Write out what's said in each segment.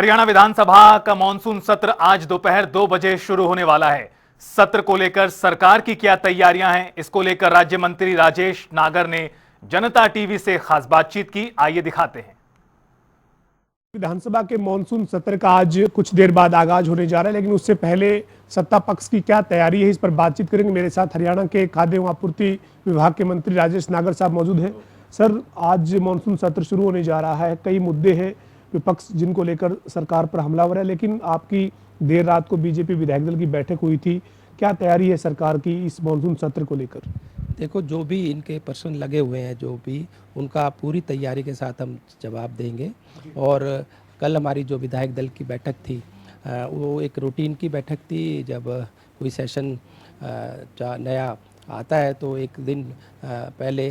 हरियाणा विधानसभा का मानसून सत्र आज दोपहर 2 बजे शुरू होने वाला है। सत्र को लेकर सरकार की क्या तैयारियां हैं, इसको लेकर राज्य मंत्री राजेश नागर ने जनता टीवी से खास बातचीत की। आइए दिखाते हैं। विधानसभा के मानसून सत्र का आज कुछ देर बाद आगाज होने जा रहा है, लेकिन उससे पहले सत्ता पक्ष की क्या तैयारी है, इस पर बातचीत करेंगे। मेरे साथ हरियाणा के खाद्य एवं आपूर्ति विभाग के मंत्री राजेश नागर साहब मौजूद हैं। सर, आज मानसून सत्र शुरू होने जा रहा है, कई मुद्दे हैं विपक्ष जिनको लेकर सरकार पर हमलावर है, लेकिन आपकी देर रात को बीजेपी विधायक दल की बैठक हुई थी। क्या तैयारी है सरकार की इस मानसून सत्र को लेकर? देखो, जो भी इनके प्रश्न लगे हुए हैं, जो भी उनका पूरी तैयारी के साथ हम जवाब देंगे। और कल हमारी जो विधायक दल की बैठक थी, वो एक रूटीन की बैठक थी। जब कोई सेशन नया आता है तो एक दिन पहले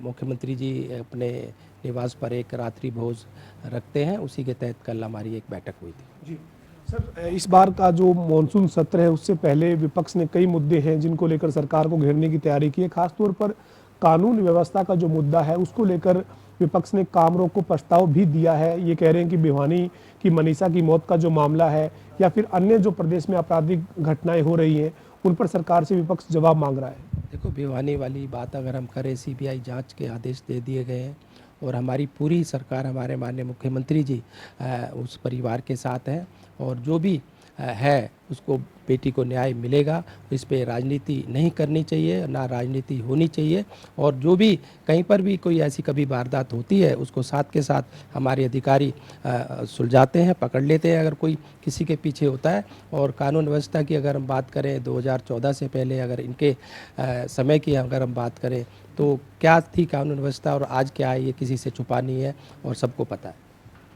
मुख्यमंत्री जी अपने निवास पर एक रात्रि भोज रखते हैं। उसी के तहत कल हमारी एक बैठक हुई थी। जी सर, इस बार का जो मानसून सत्र है उससे पहले विपक्ष ने कई मुद्दे हैं जिनको लेकर सरकार को घेरने की तैयारी की है। खासतौर पर कानून व्यवस्था का जो मुद्दा है उसको लेकर विपक्ष ने काम रोक को प्रस्ताव भी दिया है। ये कह रहे हैं कि भिवानी की मनीषा की मौत का जो मामला है या फिर अन्य जो प्रदेश में आपराधिक घटनाएं हो रही हैं उन पर सरकार से विपक्ष जवाब मांग रहा है। देखो, भिवानी वाली बात अगर हम करें, सीबीआई जांच के आदेश दे दिए गए हैं और हमारी पूरी सरकार, हमारे माननीय मुख्यमंत्री जी उस परिवार के साथ है। और जो भी है उसको बेटी को न्याय मिलेगा। इस पे राजनीति नहीं करनी चाहिए, ना राजनीति होनी चाहिए। और जो भी कहीं पर भी कोई ऐसी कभी वारदात होती है उसको साथ के साथ हमारे अधिकारी सुलझाते हैं, पकड़ लेते हैं अगर कोई किसी के पीछे होता है। और कानून व्यवस्था की अगर हम बात करें, 2014 से पहले अगर इनके समय की अगर हम बात करें तो क्या थी कानून व्यवस्था और आज क्या है, ये किसी से छुपा नहीं है और सबको पता है।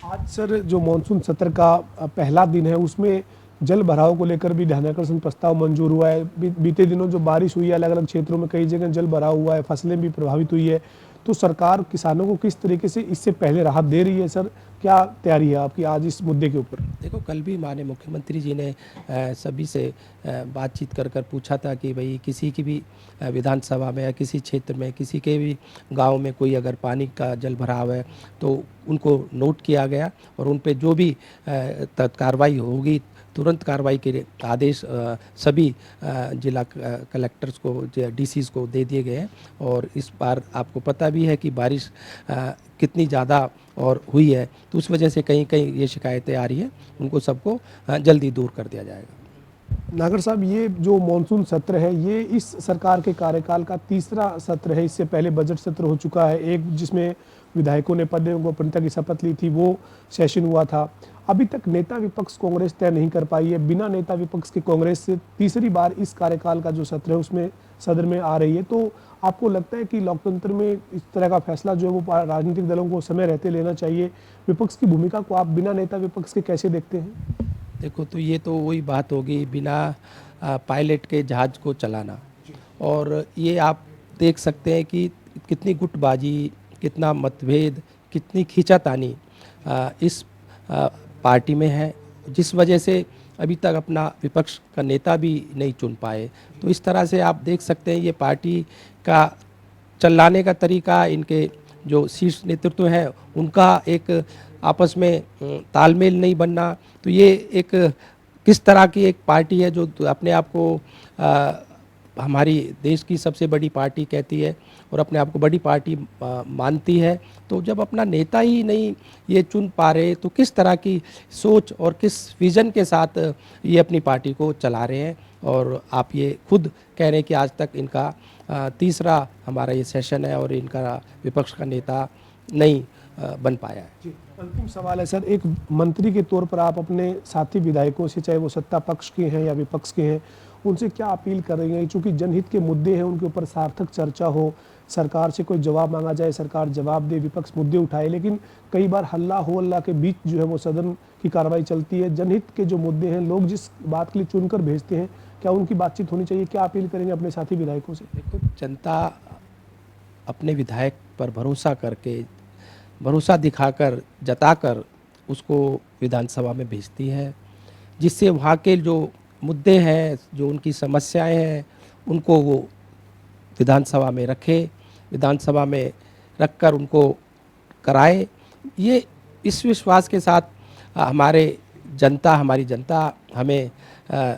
आज सर, जो मानसून सत्र का पहला दिन है उसमें जल भराव को लेकर भी ध्यानाकर्षण प्रस्ताव मंजूर हुआ है। बीते दिनों जो बारिश हुई है अलग अलग क्षेत्रों में कई जगह जल भराव हुआ है, फसलें भी प्रभावित हुई है। तो सरकार किसानों को किस तरीके से इससे पहले राहत दे रही है? सर, क्या तैयारी है आपकी आज इस मुद्दे के ऊपर? देखो, कल भी माननीय मुख्यमंत्री जी ने सभी से बातचीत कर पूछा था कि भाई किसी की भी विधानसभा में या किसी क्षेत्र में, किसी के भी गांव में कोई अगर पानी का जल भराव है तो उनको नोट किया गया और उन पे जो भी कार्रवाई होगी तुरंत कार्रवाई के आदेश सभी जिला कलेक्टर्स को, डीसीज को दे दिए गए हैं। और इस बार आपको पता भी है कि बारिश कितनी ज़्यादा और हुई है, तो उस वजह से कहीं कहीं ये शिकायतें आ रही हैं, उनको सबको जल्दी दूर कर दिया जाएगा। नागर साहब, ये जो मानसून सत्र है ये इस सरकार के कार्यकाल का तीसरा सत्र है। इससे पहले बजट सत्र हो चुका है, एक जिसमें विधायकों ने पद एवं गोपनीयता की शपथ ली थी, वो सेशन हुआ था। अभी तक नेता विपक्ष कांग्रेस तय नहीं कर पाई है। बिना नेता विपक्ष के कांग्रेस से तीसरी बार इस कार्यकाल का जो सत्र है उसमें सदन में आ रही है। तो आपको लगता है कि लोकतंत्र में इस तरह का फैसला जो है वो राजनीतिक दलों को समय रहते लेना चाहिए? विपक्ष की भूमिका को आप बिना नेता विपक्ष के कैसे देखते हैं? देखो, तो ये तो वही बात होगी, बिना पायलट के जहाज को चलाना। और ये आप देख सकते हैं कि कितनी गुटबाजी, कितना मतभेद, कितनी खींचातानी इस पार्टी में है, जिस वजह से अभी तक अपना विपक्ष का नेता भी नहीं चुन पाए। तो इस तरह से आप देख सकते हैं ये पार्टी का चलाने का तरीका, इनके जो शीर्ष नेतृत्व है उनका एक आपस में तालमेल नहीं बनना। तो ये एक किस तरह की एक पार्टी है जो अपने आप को हमारी देश की सबसे बड़ी पार्टी कहती है और अपने आप को बड़ी पार्टी मानती है। तो जब अपना नेता ही नहीं ये चुन पा रहे तो किस तरह की सोच और किस विज़न के साथ ये अपनी पार्टी को चला रहे हैं। और आप ये खुद कह रहे हैं कि आज तक इनका तीसरा हमारा ये सेशन है और इनका विपक्ष का नेता नहीं बन पाया है। अंतिम सवाल है सर, एक मंत्री के तौर पर आप अपने साथी विधायकों से, चाहे वो सत्ता पक्ष के हैं या विपक्ष के हैं, उनसे क्या अपील कर रही हैं? चूंकि जनहित के मुद्दे हैं, उनके ऊपर सार्थक चर्चा हो, सरकार से कोई जवाब मांगा जाए, सरकार जवाब दे, विपक्ष मुद्दे उठाए, लेकिन कई बार हल्ला हो अल्लाह के बीच जो है वो सदन की कार्रवाई चलती है। जनहित के जो मुद्दे हैं, लोग जिस बात के लिए चुनकर भेजते हैं, क्या उनकी बातचीत होनी चाहिए? क्या अपील करेंगे अपने साथी विधायकों से? देखो, जनता अपने विधायक पर भरोसा करके, भरोसा दिखाकर, जताकर उसको विधानसभा में भेजती है, जिससे वहाँ के जो मुद्दे हैं, जो उनकी समस्याएं हैं, उनको वो विधानसभा में रखे, विधानसभा में रखकर उनको कराए। ये इस विश्वास के साथ हमारे हमारी जनता हमें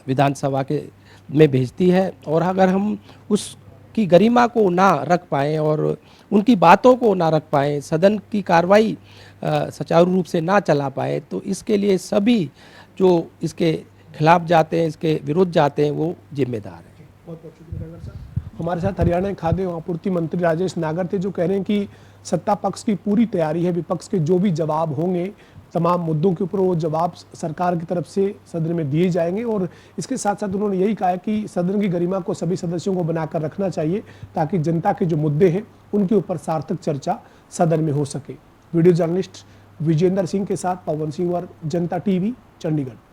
विधानसभा के में भेजती है, और अगर हम उसकी गरिमा को ना रख पाएँ और उनकी बातों को ना रख पाएँ, सदन की कार्रवाई सुचारू रूप से ना चला पाए, तो इसके लिए सभी जो इसके खिलाफ जाते हैं, इसके विरुद्ध जाते हैं, वो जिम्मेदार हैं। बहुत बहुत शुक्रिया नागर साहब। हमारे साथ हरियाणा के खाद्य एवं आपूर्ति मंत्री राजेश नागर थे, जो कह रहे हैं कि सत्ता पक्ष की पूरी तैयारी है, विपक्ष के जो भी जवाब होंगे तमाम मुद्दों के ऊपर वो जवाब सरकार की तरफ से सदन में दिए जाएंगे। और इसके साथ साथ उन्होंने यही कहा है कि सदन की गरिमा को सभी सदस्यों को बनाकर रखना चाहिए, ताकि जनता के जो मुद्दे हैं उनके ऊपर सार्थक चर्चा सदन में हो सके। वीडियो जर्नलिस्ट विजेंद्र सिंह के साथ पवन सिंह और जनता टीवी, चंडीगढ़।